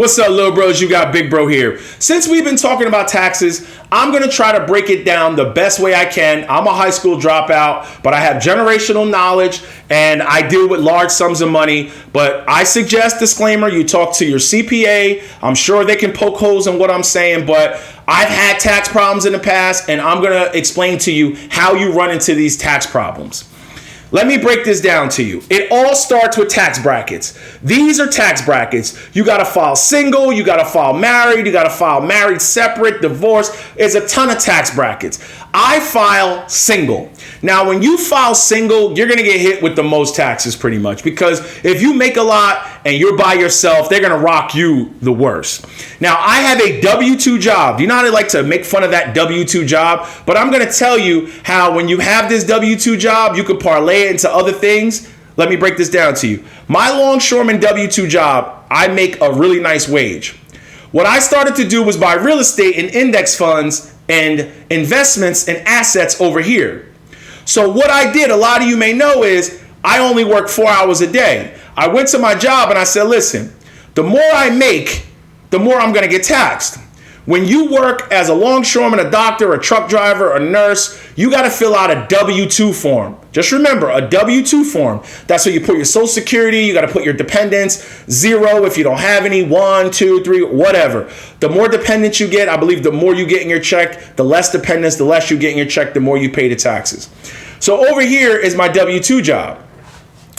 What's up, little bros? You got Big Bro here. Since we've been talking about taxes, I'm going to try to break it down the best way I can. I'm a high school dropout, but I have generational knowledge and I deal with large sums of money. But I suggest, disclaimer, you talk to your CPA. I'm sure they can poke holes in what I'm saying, but I've had tax problems in the past and I'm going to explain to you how you run into these tax problems. Let me break this down to you. It all starts with tax brackets. These are tax brackets. You got to file single, you got to file married, you got to file married, separate, divorce. There's a ton of tax brackets. I file single. Now, when you file single, you're going to get hit with the most taxes pretty much, because if you make a lot and you're by yourself, they're going to rock you the worst. Now, I have a W-2 job. Do you know how they like to make fun of that W-2 job? But I'm going to tell you how when you have this W-2 job, you can parlay it into other things. Let me break this down to you. My longshoreman W-2 job, I make a really nice wage. What I started to do was buy real estate and index funds and investments and assets over here. So what I did, a lot of you may know, is I only work 4 hours a day. I went to my job and I said, listen, the more I make, the more I'm going to get taxed. When you work as a longshoreman, a doctor, a truck driver, a nurse, you got to fill out a W-2 form. Just remember, a W-2 form. That's where you put your social security. You got to put your dependents, 0 if you don't have any, 1, 2, 3, whatever. The more dependents you get, I believe the more you get in your check, the less dependents, the less you get in your check, the more you pay the taxes. So over here is my W-2 job.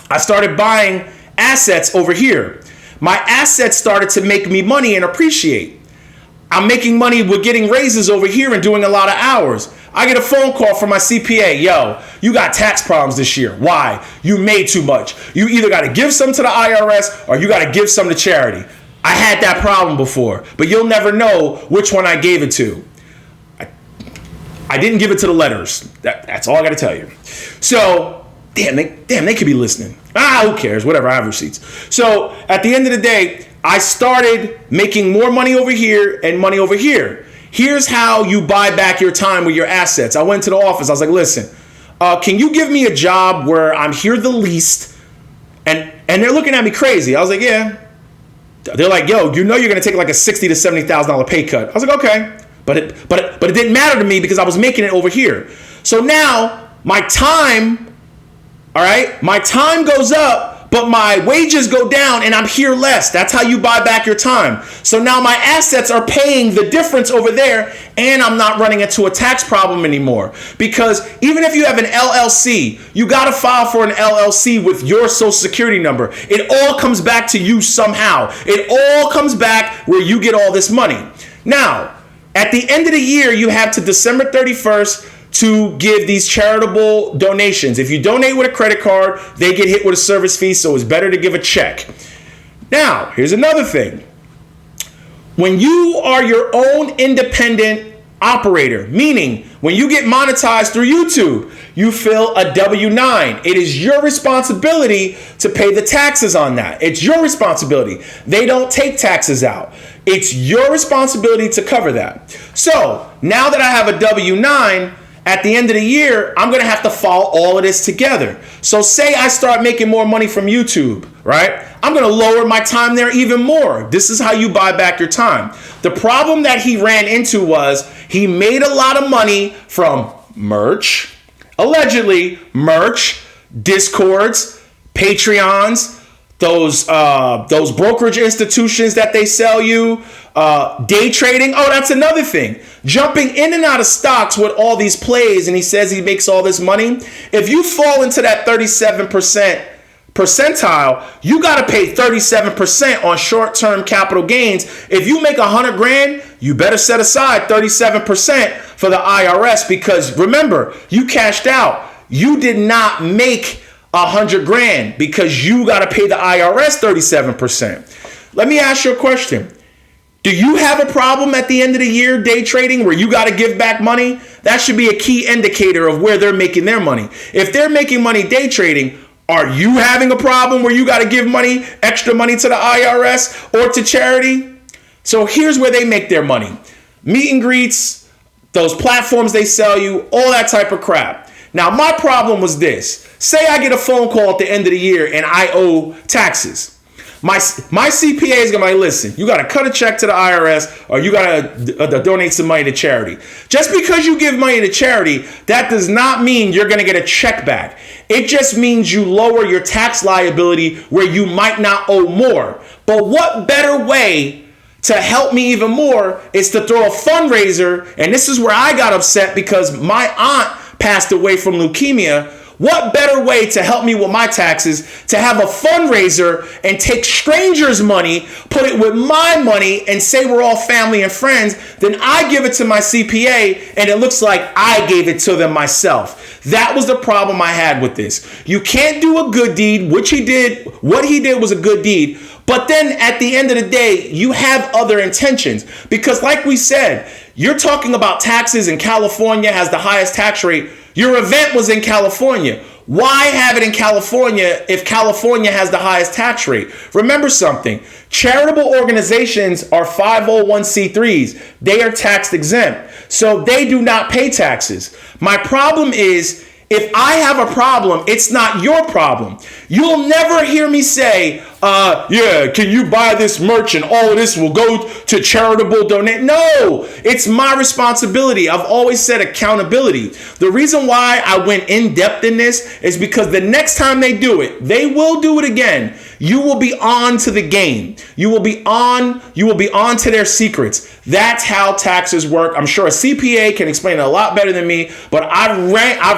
I started buying assets over here. My assets started to make me money and appreciate. I'm making money with getting raises over here and doing a lot of hours. I get a phone call from my CPA. Yo, you got tax problems this year. Why? You made too much. You either got to give some to the IRS or you got to give some to charity. I had that problem before, but you'll never know which one I gave it to. I didn't give it to the letters. That's all I got to tell you. So, damn, they could be listening. Who cares? Whatever, I have receipts. So, at the end of the day, I started making more money over here and money over here. Here's how you buy back your time with your assets. I went to the office. I was like, listen, can you give me a job where I'm here the least? And they're looking at me crazy. I was like, yeah. They're like, yo, you know you're going to take like a $60,000 to $70,000 pay cut. I was like, okay. But it didn't matter to me because I was making it over here. So now my time, all right, my time goes up, but my wages go down and I'm here less. That's how you buy back your time. So now my assets are paying the difference over there and I'm not running into a tax problem anymore. Because even if you have an LLC, you got to file for an LLC with your social security number. It all comes back to you somehow. It all comes back where you get all this money. Now, at the end of the year, you have to December 31st to give these charitable donations. If you donate with a credit card, they get hit with a service fee, so it's better to give a check. Now, here's another thing. When you are your own independent operator, meaning when you get monetized through YouTube, you fill a W-9. It is your responsibility to pay the taxes on that. It's your responsibility. They don't take taxes out. It's your responsibility to cover that. So now that I have a W-9, at the end of the year, I'm going to have to file all of this together. So say I start making more money from YouTube, right? I'm going to lower my time there even more. This is how you buy back your time. The problem that he ran into was he made a lot of money from merch, allegedly merch, Discords, Patreons, those brokerage institutions that they sell you, day trading. Oh, that's another thing. Jumping in and out of stocks with all these plays, and he says he makes all this money. If you fall into that 37% percentile, you got to pay 37% on short-term capital gains. If you make $100,000, you better set aside 37% for the IRS, because remember, you cashed out. You did not make $100,000 because you got to pay the IRS 37%. Let me ask you a question. Do you have a problem at the end of the year day trading where you got to give back money? That should be a key indicator of where they're making their money. If they're making money day trading, are you having a problem where you got to give money, extra money to the IRS or to charity? So here's where they make their money. Meet and greets, those platforms they sell you, all that type of crap. Now, my problem was this. Say I get a phone call at the end of the year and I owe taxes. My CPA is going to be like, listen, you got to cut a check to the IRS or you got to donate some money to charity. Just because you give money to charity, that does not mean you're going to get a check back. It just means you lower your tax liability where you might not owe more. But what better way to help me even more is to throw a fundraiser. And this is where I got upset because my aunt passed away from leukemia. What better way to help me with my taxes to have a fundraiser and take strangers' money, put it with my money, and say we're all family and friends, then I give it to my CPA and it looks like I gave it to them myself. That was the problem I had with this. You can't do a good deed, which he did. What he did was a good deed. But then at the end of the day, you have other intentions. Because like we said, you're talking about taxes and California has the highest tax rate. Your event was in California. Why have it in California if California has the highest tax rate? Remember something. Charitable organizations are 501c3s. They are tax exempt. So they do not pay taxes. My problem is, if I have a problem, it's not your problem. You'll never hear me say, yeah, can you buy this merch and all of this will go to charitable donate? No, it's my responsibility. I've always said accountability. The reason why I went in depth in this is because the next time they do it, they will do it again. You will be on to the game. You will be on to their secrets. That's how taxes work. I'm sure a CPA can explain it a lot better than me, but I've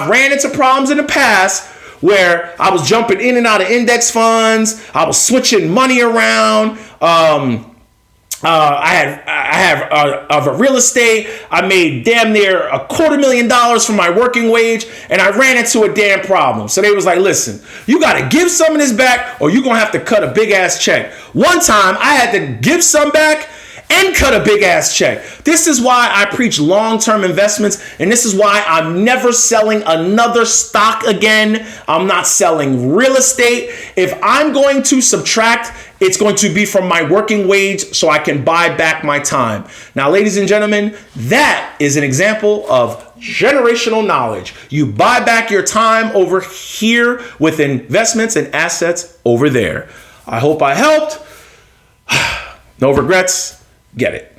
ran into problems in the past where I was jumping in and out of index funds. I was switching money around. I have of a real estate. I made damn near $250,000 from my working wage, and I ran into a damn problem. So they was like, listen, you got to give some of this back or you're going to have to cut a big ass check. One time I had to give some back and cut a big ass check. This is why I preach long-term investments, and this is why I'm never selling another stock again. I'm not selling real estate. If I'm going to subtract, it's going to be from my working wage so I can buy back my time. Now, ladies and gentlemen, that is an example of generational knowledge. You buy back your time over here with investments and assets over there. I hope I helped. No regrets. Get it.